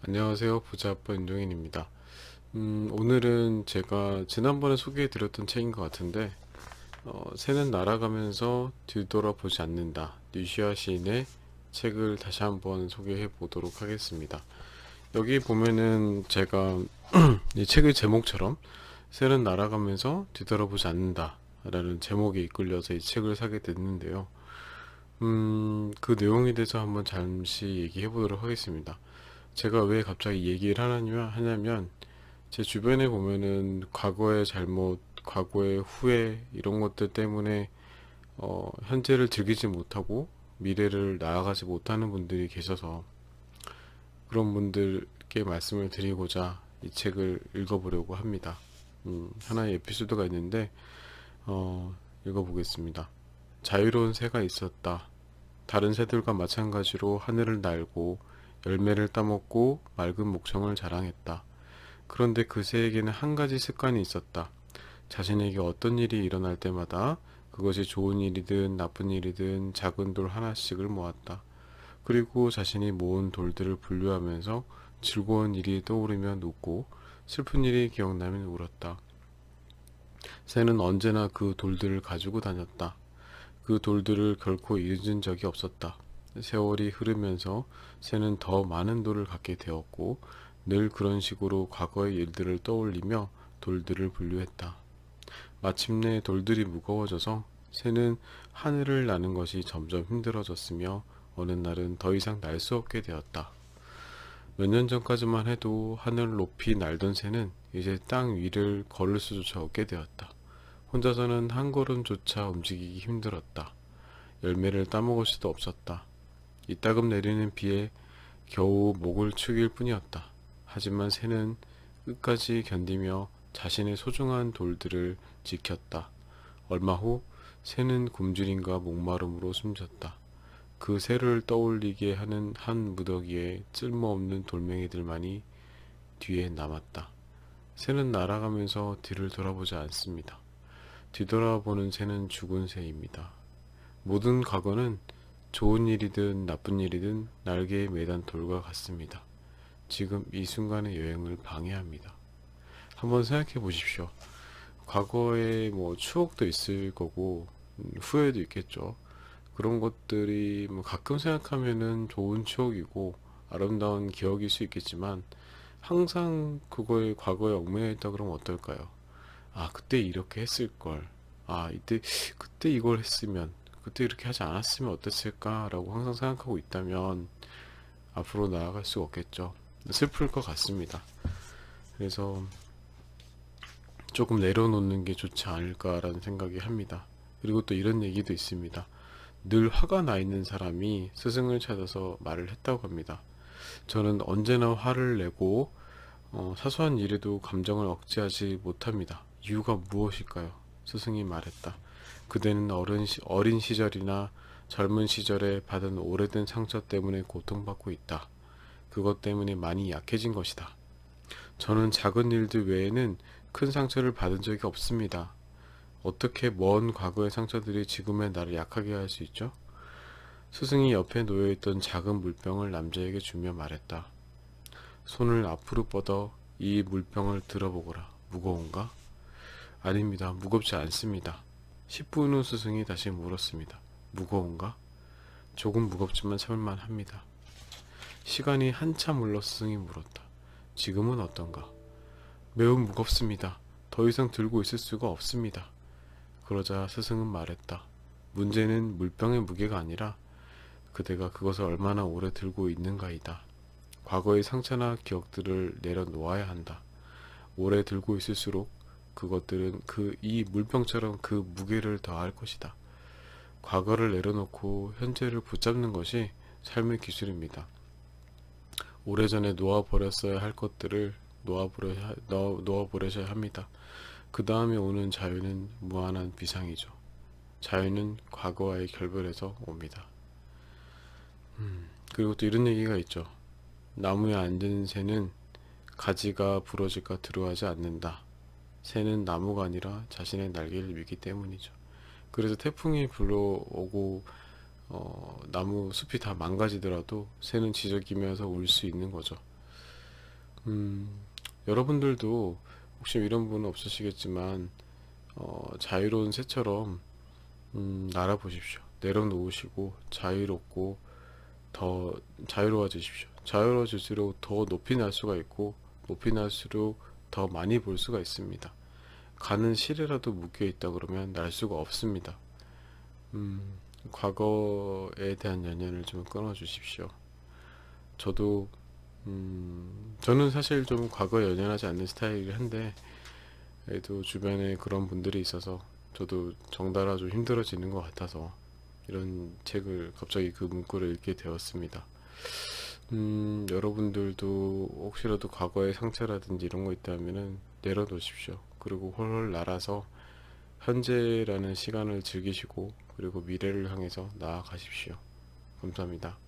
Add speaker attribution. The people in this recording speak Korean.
Speaker 1: 안녕하세요. 부자아빠 윤종인입니다. 오늘은 제가 지난번에 소개해드렸던 책인 것 같은데, 새는 날아가면서 뒤돌아보지 않는다. 뉴시아 시인의 책을 다시 한번 소개해 보도록 하겠습니다. 여기 보면은 제가 이 책의 제목처럼 새는 날아가면서 뒤돌아보지 않는다. 라는 제목에 이끌려서 이 책을 사게 됐는데요. 그 내용에 대해서 한번 잠시 얘기해 보도록 하겠습니다. 제가 왜 갑자기 얘기를 하냐면 제 주변에 보면은 과거의 잘못, 과거의 후회 이런 것들 때문에 현재를 즐기지 못하고 미래를 나아가지 못하는 분들이 계셔서 그런 분들께 말씀을 드리고자 이 책을 읽어보려고 합니다. 하나의 에피소드가 있는데 읽어보겠습니다. 자유로운 새가 있었다. 다른 새들과 마찬가지로 하늘을 날고 열매를 따먹고 맑은 목청을 자랑했다. 그런데 그 새에게는 한 가지 습관이 있었다. 자신에게 어떤 일이 일어날 때마다 그것이 좋은 일이든 나쁜 일이든 작은 돌 하나씩을 모았다. 그리고 자신이 모은 돌들을 분류하면서 즐거운 일이 떠오르면 웃고 슬픈 일이 기억나면 울었다. 새는 언제나 그 돌들을 가지고 다녔다. 그 돌들을 결코 잊은 적이 없었다. 세월이 흐르면서 새는 더 많은 돌을 갖게 되었고 늘 그런 식으로 과거의 일들을 떠올리며 돌들을 분류했다. 마침내 돌들이 무거워져서 새는 하늘을 나는 것이 점점 힘들어졌으며 어느 날은 더 이상 날 수 없게 되었다. 몇 년 전까지만 해도 하늘 높이 날던 새는 이제 땅 위를 걸을 수조차 없게 되었다. 혼자서는 한 걸음조차 움직이기 힘들었다. 열매를 따먹을 수도 없었다. 이따금 내리는 비에 겨우 목을 축일 뿐이었다. 하지만 새는 끝까지 견디며 자신의 소중한 돌들을 지켰다. 얼마 후 새는 굶주림과 목마름으로 숨졌다. 그 새를 떠올리게 하는 한 무더기에 쓸모없는 돌멩이들만이 뒤에 남았다. 새는 날아가면서 뒤를 돌아보지 않습니다. 뒤돌아보는 새는 죽은 새입니다. 모든 과거는 좋은 일이든 나쁜 일이든 날개에 매단 돌과 같습니다. 지금 이 순간의 여행을 방해합니다. 한번 생각해 보십시오. 과거에 뭐 추억도 있을 거고 후회도 있겠죠. 그런 것들이 뭐 가끔 생각하면은 좋은 추억이고 아름다운 기억일 수 있겠지만 항상 그거에 과거에 얽매여 있다 그러면 어떨까요? 아, 그때 이렇게 했을 걸. 아, 그때 이걸 했으면, 그때 이렇게 하지 않았으면 어땠을까라고 항상 생각하고 있다면 앞으로 나아갈 수가 없겠죠. 슬플 것 같습니다. 그래서 조금 내려놓는 게 좋지 않을까라는 생각이 합니다. 그리고 또 이런 얘기도 있습니다. 늘 화가 나 있는 사람이 스승을 찾아서 말을 했다고 합니다. 저는 언제나 화를 내고 사소한 일에도 감정을 억제하지 못합니다. 이유가 무엇일까요? 스승이 말했다. 그대는 어린 시절이나 젊은 시절에 받은 오래된 상처 때문에 고통받고 있다. 그것 때문에 많이 약해진 것이다. 저는 작은 일들 외에는 큰 상처를 받은 적이 없습니다. 어떻게 먼 과거의 상처들이 지금의 나를 약하게 할 수 있죠? 스승이 옆에 놓여있던 작은 물병을 남자에게 주며 말했다. 손을 앞으로 뻗어 이 물병을 들어보거라. 무거운가? 아닙니다. 무겁지 않습니다. 10분 후 스승이 다시 물었습니다. 무거운가? 조금 무겁지만 참을만 합니다. 시간이 한참 흘러 스승이 물었다. 지금은 어떤가? 매우 무겁습니다. 더 이상 들고 있을 수가 없습니다. 그러자 스승은 말했다. 문제는 물병의 무게가 아니라 그대가 그것을 얼마나 오래 들고 있는가이다. 과거의 상처나 기억들을 내려놓아야 한다. 오래 들고 있을수록 그것들은 이 물병처럼 그 무게를 더할 것이다. 과거를 내려놓고 현재를 붙잡는 것이 삶의 기술입니다. 오래전에 놓아버렸어야 할 것들을 놓아버려야 합니다. 그 다음에 오는 자유는 무한한 비상이죠. 자유는 과거와의 결별에서 옵니다. 그리고 또 이런 얘기가 있죠. 나무에 앉은 새는 가지가 부러질까 두려워하지 않는다. 새는 나무가 아니라 자신의 날개를 밀기 때문이죠. 그래서 태풍이 불러오고 나무 숲이 다 망가지더라도 새는 지저귀면서 울 수 있는 거죠. 음, 여러분들도 혹시 이런 분은 없으시겠지만, 자유로운 새처럼, 날아보십시오. 내려놓으시고, 자유롭고, 더 자유로워지십시오. 자유로워질수록 더 높이 날 수가 있고, 높이 날수록 더 많이 볼 수가 있습니다. 가는 실에라도 묶여 있다 그러면 날 수가 없습니다. 음, 과거에 대한 연연을 좀 끊어주십시오. 저도, 저는 사실 좀 과거에 연연하지 않는 스타일이긴 한데, 그래도 주변에 그런 분들이 있어서 저도 정달아 좀 힘들어지는 것 같아서 이런 책을 갑자기 그 문구를 읽게 되었습니다. 여러분들도 혹시라도 과거의 상처라든지 이런 거 있다면은 내려놓으십시오. 그리고 홀홀 날아서 현재라는 시간을 즐기시고 그리고 미래를 향해서 나아가십시오. 감사합니다.